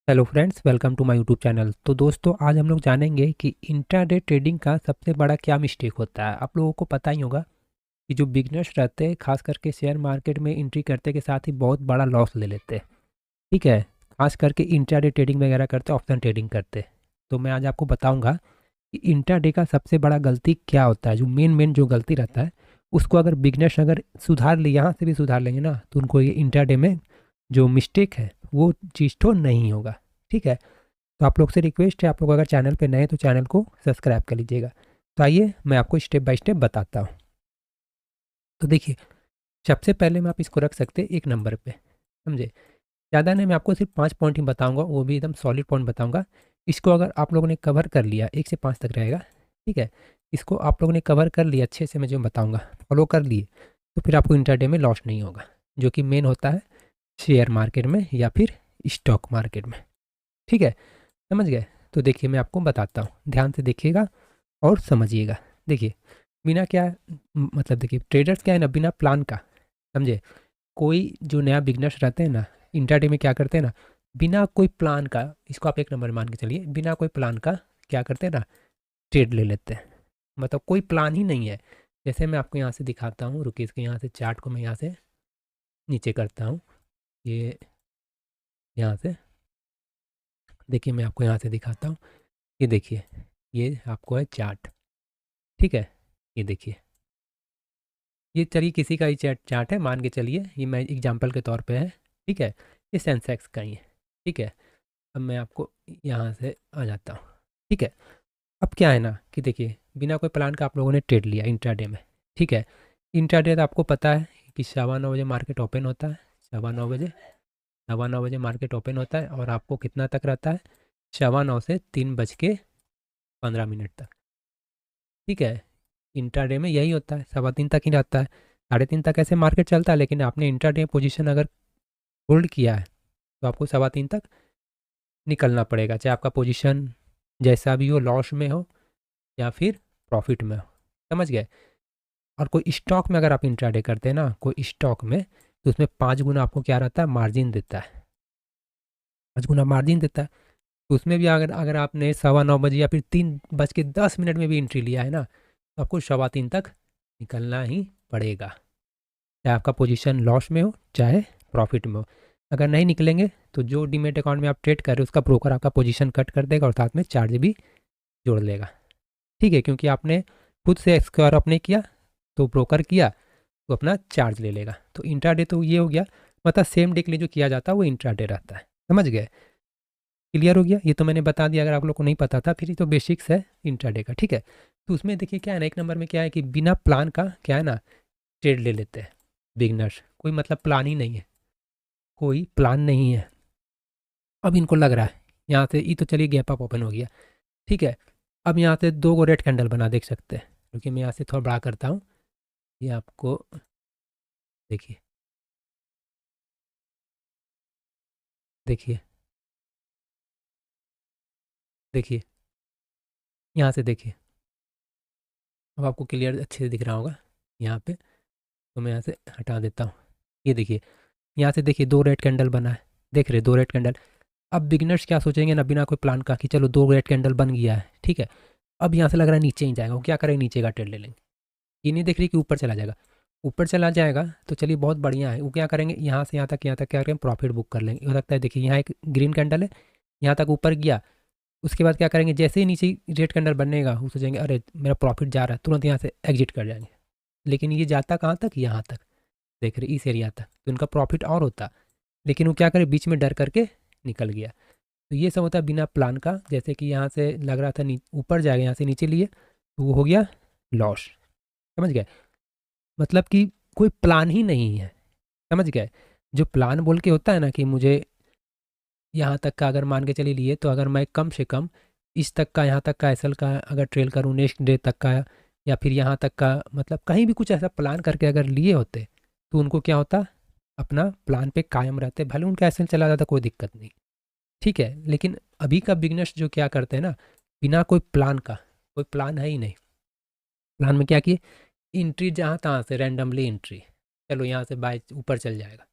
Hello friends, welcome to my YouTube channel. तो दोस्तों, आज हम लोग जानेंगे कि इंट्राडे ट्रेडिंग का सबसे बड़ा क्या मिस्टेक होता है। आप लोगों को पता ही होगा कि जो बिगनर्स रहते हैं, खास करके शेयर मार्केट में एंट्री करते के साथ ही बहुत बड़ा लॉस ले लेते हैं। ठीक है, खास करके इंट्राडे ट्रेडिंग वगैरह करते, ऑप्शन ट्रेडिंग करते। तो मैं आज आपको बताऊंगा कि इंट्राडे का सबसे बड़ा गलती क्या होता है। जो मेन जो गलती रहता है, उसको अगर बिगनर्स अगर सुधार ले, यहाँ से भी सुधार लेंगे ना, तो उनको ये इंट्राडे में जो मिस्टेक है वो चीज़ तो नहीं होगा। ठीक है, तो आप लोग से रिक्वेस्ट है, आप लोग अगर चैनल पे नए हैं तो चैनल को सब्सक्राइब कर लीजिएगा। तो आइए मैं आपको स्टेप बाय स्टेप बताता हूँ। तो देखिए, सबसे पहले मैं आप इसको रख सकते हैं एक नंबर पे, समझे। ज़्यादा नहीं, मैं आपको सिर्फ 5 पॉइंट ही बताऊंगा, वो भी एकदम सॉलिड पॉइंट बताऊंगा। इसको अगर आप लोगों ने कवर कर लिया, 1 से 5 तक रहेगा। ठीक है, इसको आप लोगों ने कवर कर लिया अच्छे से, मैं जो बताऊँगा फॉलो कर लिए, तो फिर आपको इंटरडे में लॉस नहीं होगा, जो कि मेन होता है शेयर मार्केट में या फिर स्टॉक मार्केट में। ठीक है, समझ गए। तो देखिए मैं आपको बताता हूँ, ध्यान से देखिएगा और समझिएगा। देखिए, बिना क्या मतलब, देखिए ट्रेडर्स क्या है ना, बिना प्लान का, समझे। कोई जो नया बिगनर्स रहते हैं ना, इंट्राडे में क्या करते हैं ना, बिना कोई प्लान का, इसको आप एक नंबर मान के चलिए, बिना कोई प्लान का क्या करते हैं ना, ट्रेड ले लेते हैं। मतलब कोई प्लान ही नहीं है। जैसे मैं आपको यहाँ से दिखाता हूँ, रुकिए, इसके यहाँ से चार्ट को मैं यहाँ से नीचे करता हूँ। ये यहाँ से देखिए, मैं आपको यहाँ से दिखाता हूँ। ये देखिए, ये आपको है चार्ट। ठीक है, ये देखिए, ये चलिए किसी का ही चार्ट चार्ट है, मान के चलिए, ये मैं एग्जांपल के तौर पे है। ठीक है, ये सेंसेक्स का ही है। ठीक है, अब मैं आपको यहाँ से आ जाता हूँ। ठीक है, अब क्या है ना कि देखिए, बिना कोई प्लान का आप लोगों ने ट्रेड लिया इंट्राडे में। ठीक है, इंट्राडे तो आपको पता है कि 9:15 बजे मार्केट ओपन होता है। 9:15 बजे, 9:15 बजे मार्केट ओपन होता है और आपको कितना तक रहता है, 9:15 से 3:15 तक। ठीक है, इंट्राडे में यही होता है, 3:15 तक ही रहता है। 3:30 तक ऐसे मार्केट चलता है, लेकिन आपने इंट्राडे पोजीशन अगर होल्ड किया है तो आपको 3:15 तक निकलना पड़ेगा, चाहे आपका पोजीशन जैसा भी हो, लॉस में हो या फिर प्रॉफिट में हो। समझ गए। और कोई स्टॉक में अगर आप इंट्राडे करते हैं ना, कोई स्टॉक में, तो उसमें 5 गुना आपको क्या रहता है, मार्जिन देता है। 5 गुना मार्जिन देता है। तो उसमें भी अगर अगर आपने 9:15 बजे या फिर 3:10 में भी एंट्री लिया है ना, तो आपको 3:15 तक निकलना ही पड़ेगा, चाहे आपका पोजीशन लॉस में हो चाहे प्रॉफिट में हो। अगर नहीं निकलेंगे तो जो डीमेट अकाउंट में आप ट्रेड कर रहे हो, उसका ब्रोकर आपका पोजीशन कट कर देगा और साथ में चार्ज भी जोड़ लेगा। ठीक है, क्योंकि आपने खुद से स्क्वायर अप नहीं किया, तो ब्रोकर किया, तो अपना चार्ज ले लेगा। तो इंट्राडे तो ये हो गया, मतलब सेम डे के लिए जो किया जाता है वो इंट्राडे रहता है। समझ गए। क्लियर हो गया, ये तो मैंने बता दिया, अगर आप लोग को नहीं पता था फिर ये तो बेसिक्स है इंट्राडे का। ठीक है, तो उसमें देखिए क्या है ना, एक नंबर में क्या है कि बिना प्लान का क्या है ना, ट्रेड ले लेते हैं बिगनर्स। कोई मतलब प्लान ही नहीं है, कोई प्लान नहीं है। अब इनको लग रहा है यहाँ से, ये तो चलिए गैप अप ओपन हो गया। ठीक है, अब यहाँ से 2 रेड कैंडल बना देख सकते हैं, क्योंकि मैं यहाँ से थोड़ा बड़ा करता हूँ, ये आपको देखिए, देखिए, देखिए, यहाँ से देखिए। अब आपको क्लियर अच्छे से दिख रहा होगा यहाँ पे। तो मैं यहाँ से हटा देता हूँ। ये देखिए, यहाँ से देखिए 2 रेड कैंडल बना है, देख रहे 2 रेड कैंडल। अब बिगिनर्स क्या सोचेंगे ना, बिना कोई प्लान का, कि चलो 2 रेड कैंडल बन गया है। ठीक है, अब यहाँ से लग रहा है नीचे ही जाएगा, वो क्या करेंगे, नीचे का ट्रेड ले लेंगे। ये नहीं देख रही कि ऊपर चला जाएगा। ऊपर चला जाएगा तो चलिए बहुत बढ़िया है, वो क्या करेंगे, यहाँ से यहाँ तक क्या करेंगे, प्रॉफिट बुक कर लेंगे। हो सकता है देखिए, यहाँ एक ग्रीन कैंडल है, यहाँ तक ऊपर गया, उसके बाद क्या करेंगे, जैसे ही नीचे रेड कैंडल बनेगा, वो सोचेंगे अरे मेरा प्रॉफिट जा रहा है, तुरंत यहाँ से एग्जिट कर जाएंगे। लेकिन ये जाता कहाँ तक, यहाँ तक, देख रहे इस एरिया तक, तो इनका प्रॉफिट और होता। लेकिन वो क्या करे, बीच में डर करके निकल गया। तो ये सब होता है बिना प्लान का। जैसे कि यहाँ से लग रहा था ऊपर जाएगा, यहाँ से नीचे लिए, तो वो हो गया लॉस। समझ गए। मतलब कि कोई प्लान ही नहीं है। समझ गए। जो प्लान बोल के होता है ना कि मुझे यहाँ तक का अगर मान के चलिए लिए, तो अगर मैं कम से कम इस तक का, यहाँ तक का एसएल का अगर ट्रेल करूँ, नेक्स्ट डे तक का, या फिर यहाँ तक का, मतलब कहीं भी कुछ ऐसा प्लान करके अगर लिए होते, तो उनको क्या होता, अपना प्लान पे कायम रहते, भले उनका एसएल चला जाता, कोई दिक्कत नहीं। ठीक है, लेकिन अभी का बिगनर्स जो क्या करते हैं ना, बिना कोई प्लान का, कोई प्लान है ही नहीं, प्लान में क्या किए, एंट्री जहाँ तहाँ से रैंडमली एंट्री, चलो यहाँ से बाय ऊपर चल जाएगा,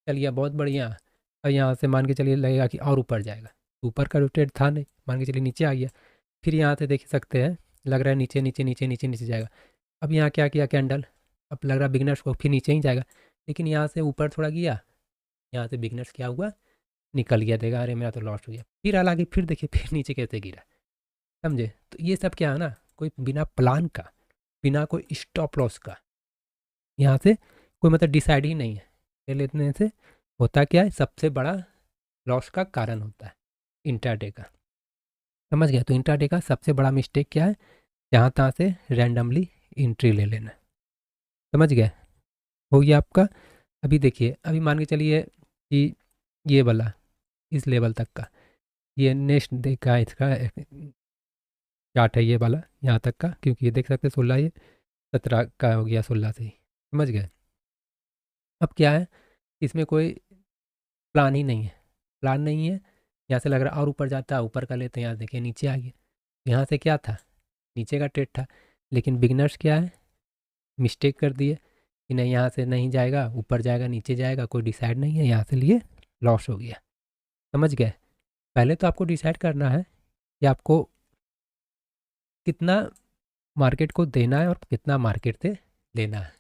चलिए बहुत बढ़िया। और यहाँ से मान के चलिए लगेगा कि और ऊपर जाएगा, ऊपर का रोटेट था नहीं, मान के चलिए नीचे आ गया। फिर यहाँ से देख सकते हैं, लग रहा है नीचे नीचे नीचे नीचे नीचे जाएगा। अब यहाँ क्या किया कैंडल, अब लग रहा है बिगनर्स को फिर नीचे ही जाएगा, लेकिन यहाँ से ऊपर थोड़ा गया, यहाँ से बिगनर्स क्या हुआ, निकल गया। देगा अरे मेरा तो लॉस हो गया। फिर हालांकि फिर देखिए फिर नीचे कैसे गिरा, समझे। तो ये सब क्या है ना, कोई बिना प्लान का, बिना कोई स्टॉप लॉस का, यहाँ से कोई मतलब डिसाइड ही नहीं है। ले लेने से होता क्या है, सबसे बड़ा लॉस का कारण होता है इंट्राडे का। समझ गया। तो इंट्राडे का सबसे बड़ा मिस्टेक क्या है, जहाँ तहाँ से रैंडमली एंट्री ले लेना। समझ गए, हो गया आपका। अभी देखिए, अभी मान के चलिए कि ये वाला इस लेवल तक का, ये नेक्स्ट देखा है इसका चार्ट है ये वाला यहाँ तक का, क्योंकि ये देख सकते हैं 16, ये 17 का हो गया 16 से ही। समझ गए। अब क्या है, इसमें कोई प्लान ही नहीं है, प्लान नहीं है। यहाँ से लग रहा है और ऊपर जाता है, ऊपर का लेते हैं, यहाँ देखिए नीचे आ गया। यहाँ से क्या था, नीचे का ट्रेड था, लेकिन बिगनर्स क्या है, मिस्टेक कर दिए कि नहीं यहाँ से नहीं जाएगा, ऊपर जाएगा नीचे जाएगा, कोई डिसाइड नहीं है, यहाँ से लिए लॉस हो गया। समझ गए। पहले तो आपको डिसाइड करना है कि आपको कितना मार्केट को देना है और कितना मार्केट से लेना है।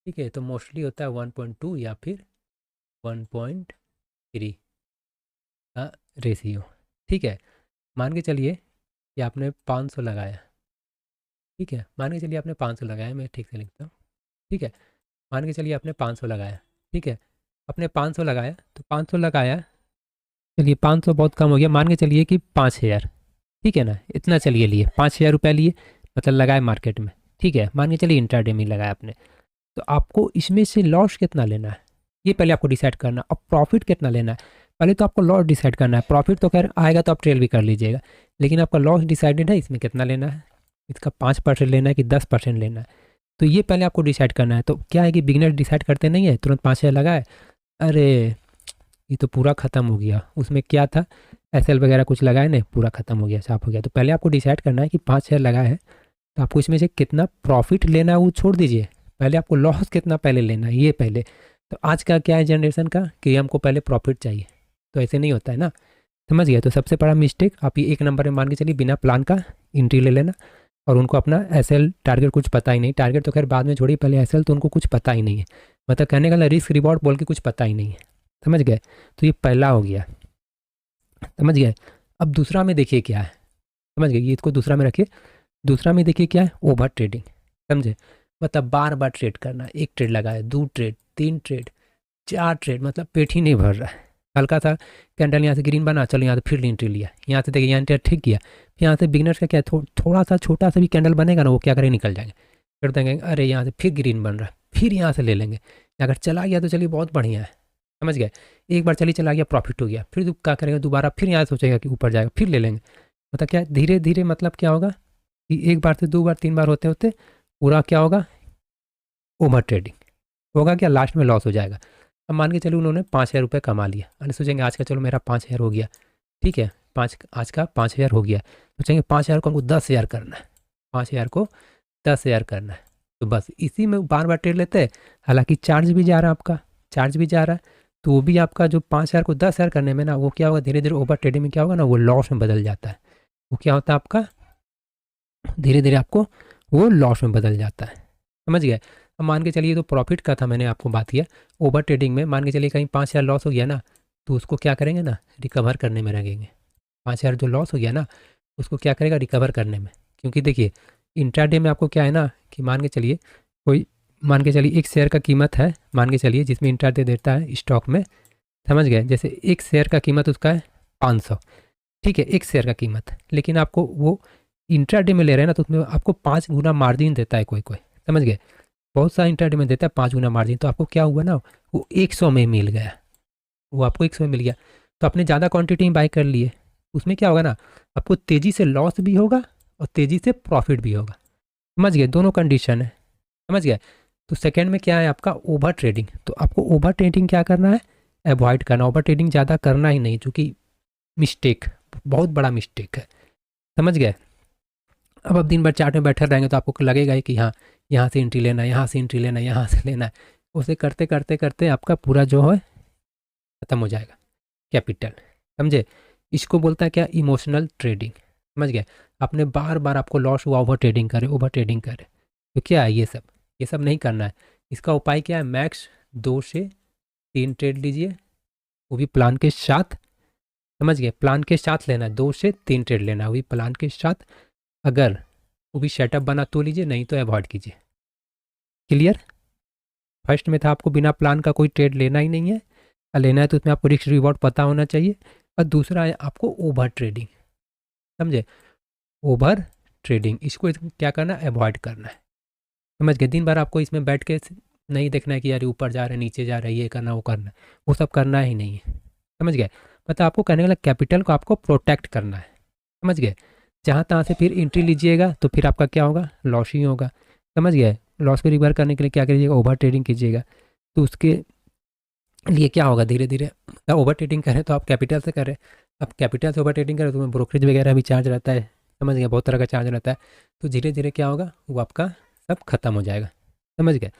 ठीक है, तो मोस्टली होता है 1.2 या फिर 1.3 का रेशियो। ठीक है, मान के चलिए कि आपने 500 लगाया। ठीक है, मान के चलिए आपने 500 लगाया, मैं ठीक से लिखता हूँ। ठीक है, मान के चलिए आपने 500 लगाया। ठीक है, आपने 500 लगाया, तो 500 लगाया, चलिए 500 बहुत कम हो गया, मान के चलिए कि 5,000। ठीक है ना, इतना चलिए लिए 5,000 रुपये लिए, मतलब लगाए मार्केट में। ठीक है, मान के चलिए इंट्राडे में लगाया आपने, तो आपको इसमें से लॉस कितना लेना है ये पहले आपको डिसाइड करना, और प्रॉफिट कितना लेना है पहले तो आपको लॉस डिसाइड करना है। प्रॉफिट तो खैर आएगा तो आप ट्रेल भी कर लीजिएगा, लेकिन आपका लॉस डिसाइडेड है, इसमें कितना लेना है, इसका 5% लेना है कि 10% लेना है, तो ये पहले आपको डिसाइड करना है। तो क्या है कि बिगनर डिसाइड करते नहीं है, तुरंत 5,000 लगाए, अरे ये तो पूरा ख़त्म हो गया, उसमें क्या था एसएल वगैरह कुछ लगाए नहीं, पूरा ख़त्म हो गया, साफ हो गया। तो पहले आपको डिसाइड करना है कि 5,000 लगाए है, तो आपको इसमें से कितना प्रॉफिट लेना है वो छोड़ दीजिए, पहले आपको लॉस कितना पहले लेना है ये पहले। तो आज का क्या है जनरेशन का कि हमको पहले प्रॉफिट चाहिए, तो ऐसे नहीं होता है ना। समझ गया। तो सबसे बड़ा मिस्टेक आप ये एक नंबर में मान के चलिए, बिना प्लान का एंट्री ले लेना, और उनको अपना एसएल टारगेट कुछ पता ही नहीं, टारगेट तो खैर बाद में छोड़िए, पहले एसएल तो उनको कुछ पता ही नहीं है, मतलब कहने का रिस्क रिवॉर्ड बोल के कुछ पता ही नहीं है। समझ गए। तो ये पहला हो गया। समझ गए। अब दूसरा में देखिए क्या है, समझ गए, ये इसको दूसरा में रखिए। दूसरा में देखिए क्या है, ओवर ट्रेडिंग। समझे, मतलब बार बार ट्रेड करना, एक ट्रेड लगाए, 2 ट्रेड, 3 ट्रेड, 4 ट्रेड, मतलब पेट ही नहीं भर रहा है। हल्का सा कैंडल यहाँ से ग्रीन बना, चलो यहाँ से फिर एंट्री लिया, यहाँ से देखिए यहाँ एंट्री ठीक किया, फिर यहाँ से बिगनर्स का क्या थोड़ा सा छोटा सा भी कैंडल बनेगा ना, वो क्या करेंगे, निकल जाएंगे, फिर देंगे अरे यहाँ से फिर ग्रीन बन रहा है, फिर यहाँ से ले लेंगे। अगर चला गया तो चलिए बहुत बढ़िया है। समझ गए। एक बार चलिए चला गया, प्रॉफिट हो गया, फिर क्या करेगा, दोबारा फिर यहाँ सोचेगा कि ऊपर जाएगा, फिर ले लेंगे। मतलब क्या धीरे धीरे, मतलब क्या होगा कि एक बार से 2 बार 3 बार होते होते पूरा क्या होगा, ओवर ट्रेडिंग होगा, क्या लास्ट में लॉस हो जाएगा। अब मान के चलिए उन्होंने 5,000 रुपये कमा लिया, अरे सोचेंगे आज का चलो मेरा 5,000 हो गया। ठीक है, आज का 5,000 हो गया, सोचेंगे 5,000 को हमको 10,000 करना है, 5,000 को 10,000 करना है। तो बस इसी में बार बार ट्रेड लेते हैं, हालांकि चार्ज भी जा रहा है आपका, चार्ज भी जा रहा है, तो वो भी आपका जो 5,000 को 10,000 करने में ना, वो क्या होगा, धीरे धीरे ओवर ट्रेडिंग में क्या होगा ना, वो लॉस में बदल जाता है। वो क्या होता है आपका, धीरे धीरे आपको वो लॉस में बदल जाता है। समझ गए। अब मान के चलिए, तो प्रॉफिट का था, मैंने आपको बात किया। ओवर ट्रेडिंग में मान के चलिए कहीं 5,000 लॉस हो गया ना, तो उसको क्या करेंगे ना, रिकवर करने में लगेंगे। 5,000 जो लॉस हो गया ना, उसको क्या करेगा, रिकवर करने में। क्योंकि देखिए इंट्राडे में आपको क्या है ना कि मान के चलिए कोई, मान के चलिए एक शेयर का कीमत है, मान के चलिए जिसमें इंट्राडे देता है स्टॉक में। समझ गए, जैसे एक शेयर का कीमत उसका है 500। ठीक है, एक शेयर का कीमत, लेकिन आपको वो इंट्राडे में ले रहे हैं ना, तो उसमें आपको 5 गुना मार्जिन देता है कोई कोई। समझ गए, बहुत सा इंट्राडे में देता है 5 गुना मार्जिन, तो आपको क्या हुआ ना, वो 100 में मिल गया, वो आपको 100 में मिल गया, तो आपने ज़्यादा क्वांटिटी में बाई कर लिए, उसमें क्या होगा ना, आपको तेज़ी से लॉस भी होगा और तेज़ी से प्रॉफिट भी होगा। समझ गए, दोनों कंडीशन है। समझ गए। तो सेकेंड में क्या है आपका, ओवर ट्रेडिंग। तो आपको ओवर ट्रेडिंग क्या करना है, अवॉइड करना, ओवर ट्रेडिंग ज़्यादा करना ही नहीं, चूँकि मिस्टेक, बहुत बड़ा मिस्टेक है। समझ गए। अब आप दिन भर चार्ट में बैठे रहेंगे तो आपको लगेगा ही कि हाँ यहाँ से एंट्री लेना है, यहाँ से एंट्री लेना है, यहाँ से लेना है, उसे करते करते करते आपका पूरा जो है ख़त्म हो जाएगा कैपिटल। समझे। इसको बोलता है क्या, इमोशनल ट्रेडिंग। समझ गए। आपने बार बार आपको लॉस हुआ, ओवर ट्रेडिंग करे, तो क्या है ये सब नहीं करना है। इसका उपाय क्या है, मैक्स 2 से 3 ट्रेड लीजिए, वो भी प्लान के साथ। समझ गए, प्लान के साथ लेना है, 2 से 3 ट्रेड लेना है, वो भी प्लान के साथ। अगर वो भी सेटअप बना तो लीजिए, नहीं तो अवॉइड कीजिए। क्लियर। फर्स्ट में था आपको बिना प्लान का कोई ट्रेड लेना ही नहीं है, और लेना है तो उसमें आपको रिस्क रिवॉर्ड पता होना चाहिए। और दूसरा है आपको ओवर ट्रेडिंग। समझे, ओवर ट्रेडिंग, इसको क्या करना है, अवॉइड करना है। समझ गए। दिन भर आपको इसमें बैठ के नहीं देखना है कि यार ऊपर जा रहा है नीचे जा रहा है, ये करना वो करना है, वो सब करना ही नहीं है। समझ गए। मतलब आपको कहने वाला कैपिटल को आपको प्रोटेक्ट करना है। समझ गए। जहाँ तहाँ से फिर एंट्री लीजिएगा तो फिर आपका क्या होगा, लॉस ही होगा। समझ गए। लॉस को रिकवर करने के लिए क्या कीजिएगा, ओवर ट्रेडिंग कीजिएगा। तो उसके लिए क्या होगा, धीरे धीरे ओवर ट्रेडिंग करें तो आप कैपिटल से करें, अब कैपिटल से ओवर ट्रेडिंग करें तो उसमें ब्रोकरेज वगैरह भी चार्ज रहता है। समझ गए, बहुत तरह का चार्ज रहता है। तो धीरे धीरे क्या होगा, वो आपका सब खत्म हो जाएगा। समझ गए।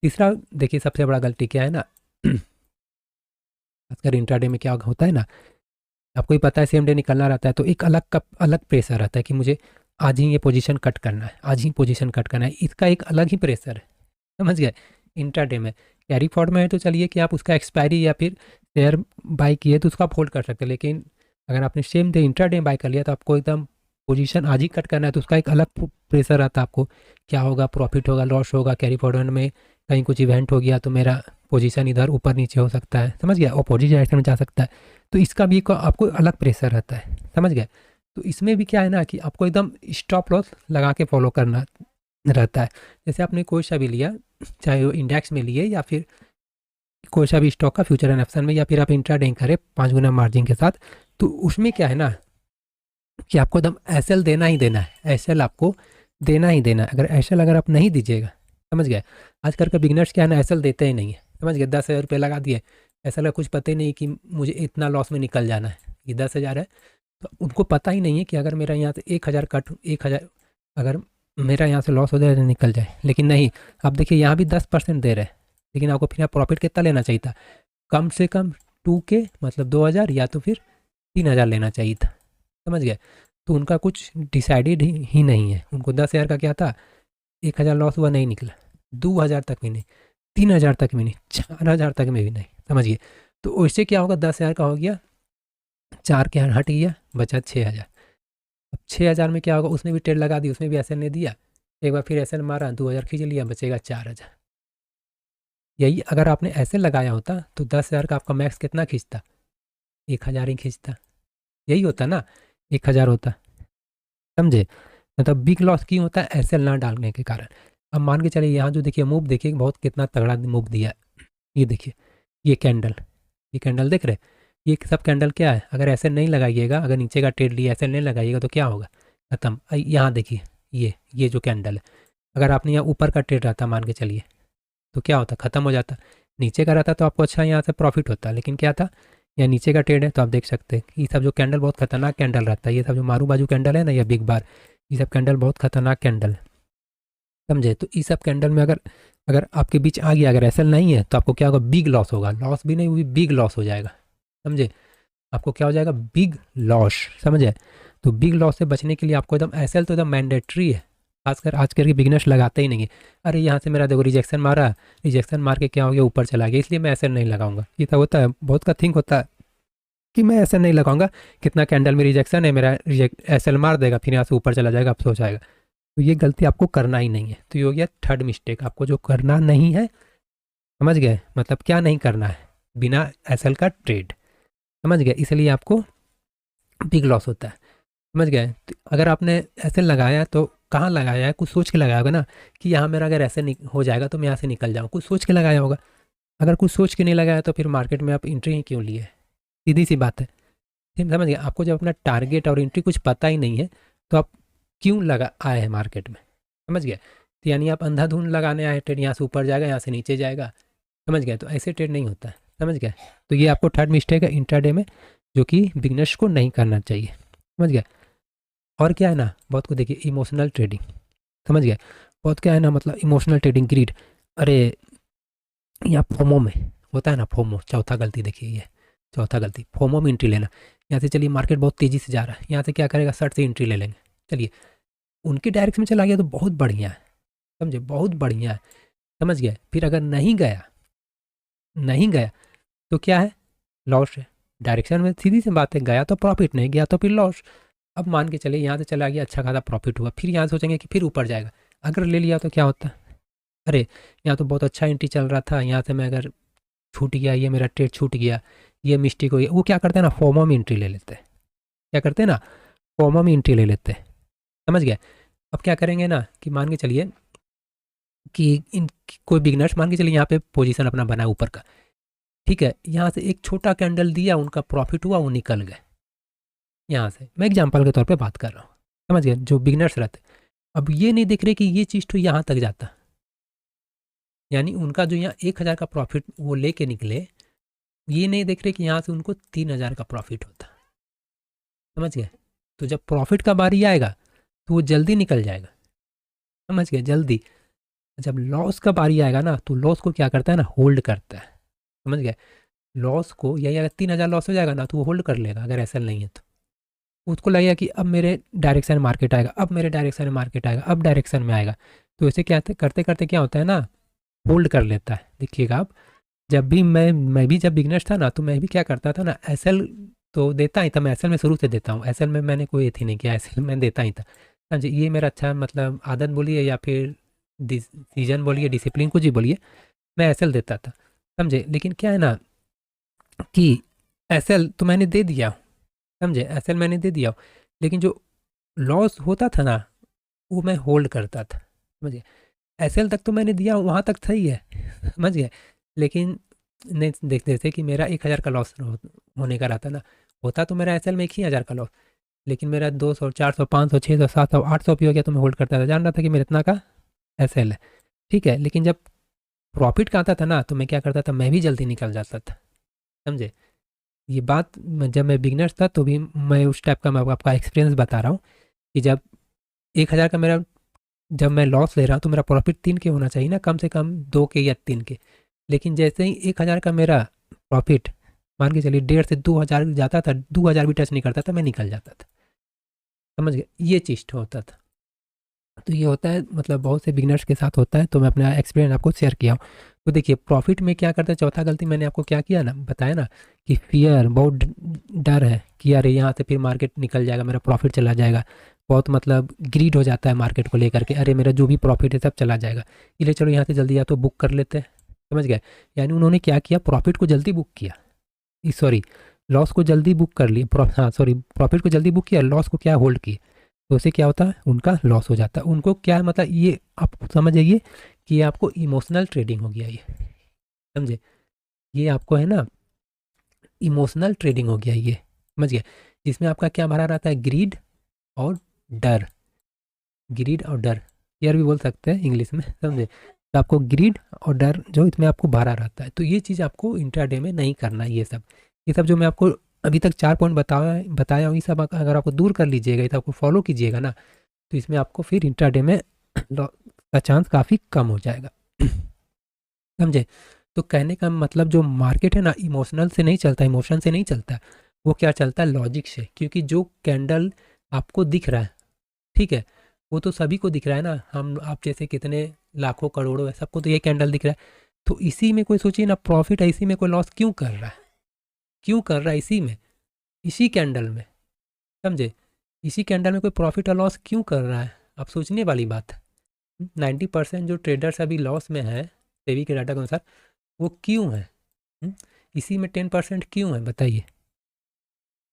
तीसरा देखिए, सबसे बड़ा गलती क्या है ना, खासकर इंट्राडे में क्या होता है ना, आपको ही पता है सेम डे निकलना रहता है, तो एक अलग प्रेशर रहता है कि मुझे आज ही ये पोजीशन कट करना है, आज ही पोजीशन कट करना है, इसका एक अलग ही प्रेशर है। समझ गए। इंट्राडे में कैरी फॉर्ड में है तो चलिए कि आप उसका एक्सपायरी या फिर शेयर बाई किए तो उसका आप होल्ड कर सकते हैं, लेकिन अगर आपने सेम डे इंट्राडे बाई कर लिया तो आपको एकदम पोजीशन आज ही कट करना है, तो उसका एक अलग प्रेशर आता है आपको, क्या होगा, प्रॉफिट होगा, लॉस होगा, कैरी फॉरवर्ड में कहीं कुछ इवेंट हो गया तो मेरा पोजीशन इधर ऊपर नीचे हो सकता है। समझ गया, अपोजिट डायरेक्शन में जा सकता है, तो इसका भी आपको अलग प्रेशर रहता है। समझ गए। तो इसमें भी क्या है ना कि आपको एकदम स्टॉप लॉस लगा के फॉलो करना रहता है। जैसे आपने कोई सा भी लिया, चाहे वो इंडेक्स में लिए या फिर कोई सा भी स्टॉक का फ्यूचर एंड ऑप्शन में, या फिर आप इंट्राडे करें 5 गुना मार्जिन के साथ, तो उसमें क्या है ना कि आपको एकदम एसएल देना ही देना है, एसएल आपको देना ही देना है। अगर एसएल अगर आप नहीं दीजिएगा, समझ गए, आजकल का बिगनर्स क्या है ना, एसएल देते ही नहीं है। समझ गए, 10,000 रुपये लगा दिए, ऐसा लगा कुछ पता ही नहीं कि मुझे इतना लॉस में निकल जाना है, ये 10,000 है, तो उनको पता ही नहीं है कि अगर मेरा यहाँ से 1,000 कट 1,000 अगर मेरा यहाँ से लॉस हो जाए तो निकल जाए, लेकिन नहीं। आप देखिए यहाँ भी 10% दे रहे हैं, लेकिन आपको फिर प्रॉफिट कितना लेना चाहिए था, कम से कम 2K मतलब 2,000 या तो फिर 3,000 लेना चाहिए था। समझ गए। तो उनका कुछ डिसाइडेड ही नहीं है, उनको 10,000 का क्या था, 1,000 लॉस हुआ, नहीं निकला, 2,000 तक भी नहीं, 3,000 तक भी नहीं, 4,000 तक में भी नहीं। समझिए। तो उससे क्या होगा, 10,000 का हो गया, 4 के यहाँ हट गया, बचा 6,000। अब 6,000 में क्या होगा, उसने भी ट्रेड लगा दी, उसने भी एसएल ने दिया, एक बार फिर एसएल मारा, 2,000 खींच लिया, बचेगा 4,000। यही अगर आपने एसएल लगाया होता तो 10,000 का आपका मैक्स कितना खींचता, 1,000 ही खींचता। यही होता ना, 1,000 होता। समझे। मतलब बिग लॉस क्यों होता है, एसएल ना डालने के कारण। अब मान के चलिए यहाँ जो देखिए मूव, देखिए बहुत कितना तगड़ा मूव दिया है। ये देखिए, ये कैंडल देख रहे, ये सब कैंडल क्या है, अगर एसएल नहीं लगाइएगा, अगर नीचे का ट्रेड लिया एसएल नहीं लगाइएगा तो क्या होगा, खत्म। यहाँ देखिए, ये जो कैंडल है, अगर आपने यहाँ ऊपर का ट्रेड रहता मान के चलिए तो क्या होता, खत्म हो जाता। नीचे का रहता तो आपको अच्छा यहाँ से प्रॉफिट होता, लेकिन क्या था, या नीचे का ट्रेड है तो आप देख सकते हैं ये सब जो कैंडल बहुत खतरनाक कैंडल रहता है, ये सब जो मारू बाजू कैंडल है ना, या बिग बार, ये सब कैंडल बहुत खतरनाक कैंडल है। समझे। तो इस सब कैंडल में अगर अगर आपके बीच आ गया, अगर ऐसा नहीं है तो आपको क्या होगा, बिग लॉस होगा, लॉस भी नहीं, वो भी बिग लॉस हो जाएगा। समझे। आपको क्या हो जाएगा, बिग लॉस। समझे। तो बिग लॉस से बचने के लिए आपको एकदम एसएल तो एकदम मैंडेटरी है, खासकर आजकल के बिगनर्स लगाते ही नहीं है। अरे यहाँ से मेरा देखो रिजेक्शन मारा, रिजेक्शन मार के क्या हो गया, ऊपर चला गया, इसलिए मैं एसएल नहीं लगाऊंगा। ये तो होता है, बहुत का थिंक होता है कि मैं एसएल नहीं लगाऊंगा, कितना कैंडल में रिजेक्शन है, मेरा एसएल मार देगा, फिर यहाँ से ऊपर चला जाएगा, अफसोस आएगा। तो ये गलती आपको करना ही नहीं है। तो ये हो गया थर्ड मिस्टेक, आपको जो करना नहीं है। समझ गए, मतलब क्या नहीं करना है, बिना एसएल का ट्रेड। समझ गए, इसलिए आपको बिग लॉस होता है। समझ गए। तो अगर आपने ऐसे लगाया तो कहाँ लगाया है, कुछ सोच के लगाया होगा ना, कि यहाँ मेरा अगर ऐसे हो जाएगा तो मैं यहाँ से निकल जाऊँ, कुछ सोच के लगाया होगा। अगर कुछ सोच के नहीं लगाया तो फिर मार्केट में आप एंट्री ही क्यों लिए, सीधी सी बात है। समझ गए। आपको जब अपना टारगेट और एंट्री कुछ पता ही नहीं है तो आप क्यों लगा आए हैं मार्केट में। समझ गए। तो यानी आप अंधाधुंध लगाने आए, ट्रेड यहाँ से ऊपर जाएगा, यहाँ से नीचे जाएगा। समझ गए। तो ऐसे ट्रेड नहीं होता है। समझ गए। तो ये आपको थर्ड मिस्टेक है इंट्राडे में, जो कि बिगनर्स को नहीं करना चाहिए। समझ गए। और क्या है ना, बहुत को देखिए इमोशनल ट्रेडिंग। समझ गए। बहुत क्या है ना, मतलब इमोशनल ट्रेडिंग, ग्रीड। अरे यहाँ फोमो में होता है ना, फोमो, चौथा गलती देखिए ये, चौथा गलती, फोमो में एंट्री लेना। यहाँ से चलिए मार्केट बहुत तेज़ी से जा रहा है, यहाँ से क्या करेगा, शर्ट से एंट्री ले लेंगे। चलिए उनके डायरेक्शन में चला गया तो बहुत बढ़िया है, समझे, बहुत बढ़िया है, समझ गए। फिर अगर नहीं गया, नहीं गया तो क्या है, लॉस है। डायरेक्शन में सीधी सी बात है, गया तो प्रॉफिट, नहीं गया तो फिर लॉस। अब मान के चले यहाँ से चला गया, अच्छा खासा प्रॉफिट हुआ, फिर यहाँ सोचेंगे कि फिर ऊपर जाएगा, अगर ले लिया तो क्या होता, अरे यहाँ तो बहुत अच्छा एंट्री चल रहा था, यहाँ से मैं अगर छूट गया, ये मेरा ट्रेड छूट गया, ये मिस्टेक हो गई। वो क्या करते हैं ना, फोमो में एंट्री ले लेते हैं। क्या करते हैं ना, फोमो में एंट्री ले लेते हैं, समझ गए। अब क्या करेंगे ना कि मान के चलिए कि इन कोई बिगनर्स मान के चलिए यहाँ पे पोजीशन अपना बना ऊपर का, ठीक है, यहाँ से एक छोटा कैंडल दिया, उनका प्रॉफिट हुआ, वो निकल गए। यहाँ से मैं एग्जांपल के तौर पे बात कर रहा हूँ, समझ गए, जो बिगनर्स रहते। अब ये नहीं देख रहे कि ये चीज़ तो यहाँ तक जाता, यानी उनका जो यहाँ 1,000 का प्रॉफिट वो लेके निकले, ये नहीं देख रहे कि यहाँ से उनको 3,000 का प्रॉफिट होता, समझ गए। तो जब प्रॉफिट का बारी आएगा तो वो जल्दी निकल जाएगा, समझ गए, जल्दी। जब लॉस का बारी आएगा ना तो लॉस को क्या करता है ना, होल्ड करता है, समझ गए। लॉस को, यही अगर 3,000 लॉस हो जाएगा ना तो वो होल्ड कर लेगा, अगर ऐसा नहीं है तो उसको लगेगा कि अब मेरे डायरेक्शन में मार्केट आएगा, अब मेरे डायरेक्शन में मार्केट आएगा, अब डायरेक्शन में आएगा। तो ऐसे क्या करते करते क्या होता है ना, होल्ड कर लेता है। देखिएगा आप, जब भी मैं भी जब बिगनर्स था ना, तो मैं भी क्या करता था ना, एसएल तो देता ही था, मैं एसएल में शुरू से देता हूँ, एसएल में मैंने कोई एथी नहीं किया, एसएल में देता ही था। हाँ जी, ये मेरा अच्छा मतलब आदत बोलिए या फिर डिसीजन बोलिए, डिसिप्लिन कुछ ही बोलिए, मैं एसएल देता था, समझे। लेकिन क्या है ना कि एसएल तो मैंने दे दिया, समझे, एसएल मैंने दे दिया, लेकिन जो लॉस होता था ना वो मैं होल्ड करता था, समझिए। एसएल तक तो मैंने दिया, वहाँ तक सही है, समझ गए। लेकिन नहीं देखते थे कि मेरा 1,000 का लॉस होने का रहता ना, होता तो मेरा एसएल में 1,000 का लॉस, लेकिन मेरा 200, 400, 500, 600, 700, 800 भी हो गया तो मैं होल्ड करता था, जान रहा था कि मेरा इतना का एसएल है, ठीक है। लेकिन जब प्रॉफिट का आता था ना तो मैं क्या करता था, मैं भी जल्दी निकल जाता था, समझे। ये बात जब मैं बिगनर्स था तो भी मैं उस टाइप का मैं आपका एक्सपीरियंस बता रहा हूँ कि जब 1,000 का मेरा, जब मैं लॉस ले रहा हूँ तो मेरा प्रॉफिट 3 के होना चाहिए ना, कम से कम 2 के या 3 के। लेकिन जैसे ही 1,000 का मेरा प्रॉफिट मान के चलिए 1,500 से 2,000 जाता था, 2,000 भी टच नहीं करता था, मैं निकल जाता था, समझ गए। ये चीज़ तो होता था। तो ये होता है, मतलब बहुत से बिगनर्स के साथ होता है, तो मैं अपना एक्सपीरियंस आपको शेयर किया हूँ। तो देखिए प्रॉफिट में क्या करता है, चौथा गलती मैंने आपको क्या किया ना, बताया ना कि फियर, बहुत डर है कि अरे यहाँ से फिर मार्केट निकल जाएगा, मेरा प्रॉफिट चला जाएगा, बहुत मतलब ग्रीड हो जाता है मार्केट को लेकर के, अरे मेरा जो भी प्रॉफिट है सब चला जाएगा, इसलिए चलो यहाँ से जल्दी या तो बुक कर लेते हैं, समझ गए। यानी उन्होंने क्या किया, प्रॉफिट को जल्दी बुक किया, सॉरी लॉस को जल्दी बुक कर लिया, हाँ सॉरी, प्रॉफिट को जल्दी बुक किया, लॉस को क्या होल्ड किया, तो उससे क्या होता है, उनका लॉस हो जाता है। उनको क्या है, मतलब ये आप समझ जाइए कि ये आपको इमोशनल ट्रेडिंग हो गया, ये समझे, ये आपको है ना इमोशनल ट्रेडिंग हो गया ये, समझ गए। जिसमें आपका क्या भरा रहता है, ग्रीड और डर, ग्रीड और डर, यार भी बोल सकते हैं इंग्लिश में, समझे। तो आपको ग्रीड और डर जो इसमें आपको भरा रहता है, तो ये चीज़ आपको इंट्राडे में नहीं करना है। ये सब जो मैं आपको अभी तक 4 पॉइंट बताया हूँ, ये सब अगर आपको दूर कर लीजिएगा, ये सब आपको फॉलो कीजिएगा ना, तो इसमें आपको फिर इंट्राडे में का चांस काफ़ी कम हो जाएगा, समझे। तो कहने का मतलब जो मार्केट है ना, इमोशनल से नहीं चलता, इमोशन से नहीं चलता, वो क्या चलता है, लॉजिक से। क्योंकि जो कैंडल आपको दिख रहा है, ठीक है, वो तो सभी को दिख रहा है ना, हम आप जैसे कितने लाखों करोड़ों है, सबको तो ये कैंडल दिख रहा है। तो इसी में कोई सोचिए ना, प्रॉफिट है, इसी में कोई लॉस क्यों कर रहा है, क्यों कर रहा है इसी में, इसी कैंडल में, समझे। इसी कैंडल में कोई प्रॉफिट और लॉस क्यों कर रहा है, आप सोचने वाली बात है। 90% जो ट्रेडर्स अभी लॉस में है सेबी के डाटा के अनुसार, वो क्यों है, इसी में 10% क्यों है, बताइए,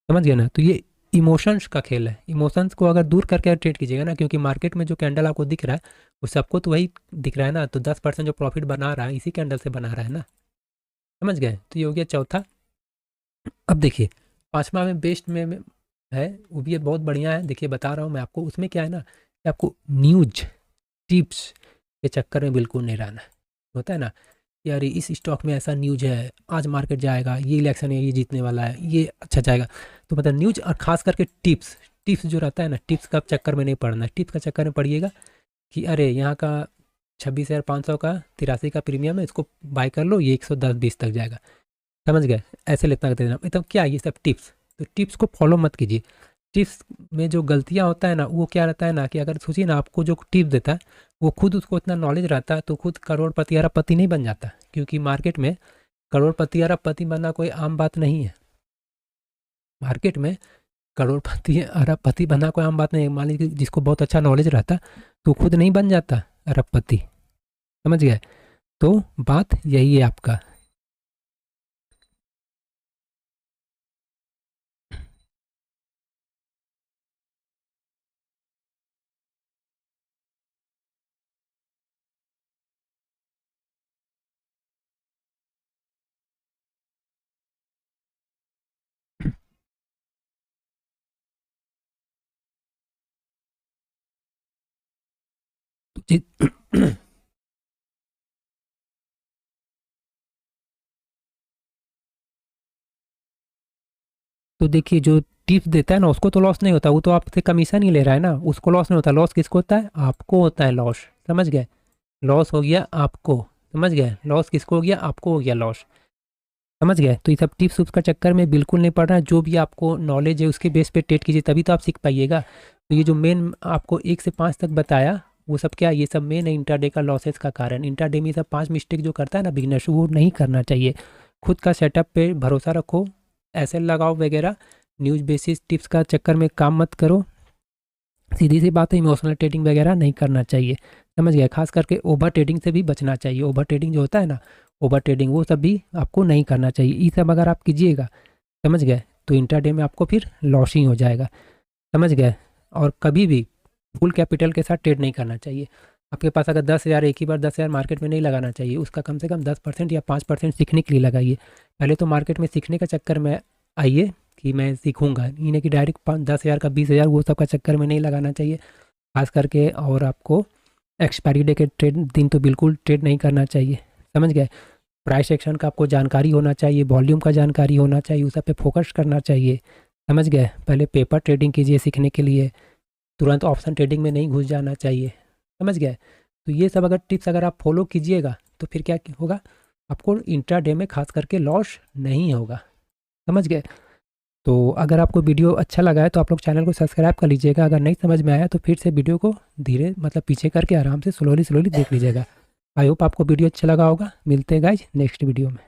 समझ गया ना। तो ये इमोशंस का खेल है, इमोशंस को अगर दूर करके ट्रेड कीजिएगा ना, क्योंकि मार्केट में जो कैंडल आपको दिख रहा है वो सबको तो वही दिख रहा है ना, तो 10% जो प्रॉफिट बना रहा है इसी कैंडल से बना रहा है ना, समझ गए। तो ये हो गया चौथा। अब देखिए पांचवा में बेस्ट में है, वो भी बहुत बढ़िया है, देखिए बता रहा हूँ मैं आपको, उसमें क्या है ना कि आपको न्यूज टिप्स के चक्कर में बिल्कुल नहीं रहना है। होता है ना, यार इस स्टॉक में ऐसा न्यूज है, आज मार्केट जाएगा, ये इलेक्शन है, ये जीतने वाला है, ये अच्छा जाएगा, तो मतलब न्यूज, और खास करके टिप्स, टिप्स जो रहता है ना, टिप्स का चक्कर में नहीं पड़ना है। टिप्स का चक्कर में पड़िएगा कि अरे यहाँ का 26,500 का 83 का प्रीमियम है, इसको बाय कर लो, ये 110-20 तक जाएगा, समझ गए, ऐसे लेतना कर देना। मतलब क्या है ये सब टिप्स, तो टिप्स को फॉलो मत कीजिए। टिप्स में जो गलतियाँ होता है ना, वो क्या रहता है ना कि अगर सोचिए ना, आपको जो टिप देता है वो खुद उसको इतना नॉलेज रहता है तो खुद करोड़पति अरबपति नहीं बन जाता, क्योंकि मार्केट में करोड़पति अरबपति बनना कोई आम बात नहीं है। मार्केट में करोड़पति अरबपति बनना कोई आम बात नहीं है। मान लीजिए जिसको बहुत अच्छा नॉलेज रहता तो खुद नहीं बन जाता अरबपति। समझ गए, तो बात यही है आपका। जी। तो देखिए, जो टिप्स देता है ना उसको तो लॉस नहीं होता, वो तो आपसे कमीशन ही ले रहा है ना, उसको लॉस नहीं होता। लॉस किसको होता है? आपको होता है लॉस। समझ गए, लॉस हो गया आपको। समझ गए, लॉस किसको हो गया? आपको हो गया लॉस। समझ गए, तो ये सब टिप्स उप्स का चक्कर में बिल्कुल नहीं पड़ना। जो भी आपको नॉलेज है उसके बेस पे ट्रेड कीजिए, तभी तो आप सीख पाइएगा। तो ये जो मेन आपको 1 से 5 तक बताया, वो सब क्या, ये सब मेन है इंट्राडे का लॉसेस का कारण। इंट्राडे में ये सब 5 मिस्टेक जो करता है ना बिगनर्स, वो नहीं करना चाहिए। खुद का सेटअप पे भरोसा रखो, ऐसे लगाओ वगैरह। न्यूज़ बेसिस टिप्स का चक्कर में काम मत करो। सीधी सी बात है, इमोशनल ट्रेडिंग वगैरह नहीं करना चाहिए। समझ गए, खास करके ओवर ट्रेडिंग से भी बचना चाहिए। ओवर ट्रेडिंग जो होता है ना, ओवर ट्रेडिंग, वो सब भी आपको नहीं करना चाहिए। ये सब अगर आप कीजिएगा, समझ गए, तो इंट्राडे में आपको फिर लॉस ही हो जाएगा। समझ गए, और कभी भी फुल कैपिटल के साथ ट्रेड नहीं करना चाहिए। आपके पास अगर 10,000, एक ही बार 10,000 मार्केट में नहीं लगाना चाहिए, उसका कम से कम 10% या 5% सीखने के लिए लगाइए। पहले तो मार्केट में सीखने का चक्कर में आइए कि मैं सीखूंगा, इन्हें कि डायरेक्ट 5-10,000 का 20,000 वो सब का चक्कर में नहीं लगाना चाहिए खास करके। और आपको एक्सपायरी डे के ट्रेड दिन तो बिल्कुल ट्रेड नहीं करना चाहिए। समझ गए, प्राइस एक्शन का आपको जानकारी होना चाहिए, वॉल्यूम का जानकारी होना चाहिए, उस सब पे फोकस करना चाहिए। समझ गए, पहले पेपर ट्रेडिंग कीजिए सीखने के लिए, तुरंत ऑप्शन ट्रेडिंग में नहीं घुस जाना चाहिए। समझ गए, तो ये सब अगर टिप्स अगर आप फॉलो कीजिएगा तो फिर क्या होगा, आपको इंट्राडे में खास करके लॉस नहीं होगा। समझ गए, तो अगर आपको वीडियो अच्छा लगा है तो आप लोग चैनल को सब्सक्राइब कर लीजिएगा। अगर नहीं समझ में आया तो फिर से वीडियो को धीरे मतलब पीछे करके आराम से स्लोली स्लोली देख लीजिएगा। आई होप आपको वीडियो अच्छा लगा होगा। मिलते हैं गाइज नेक्स्ट वीडियो में।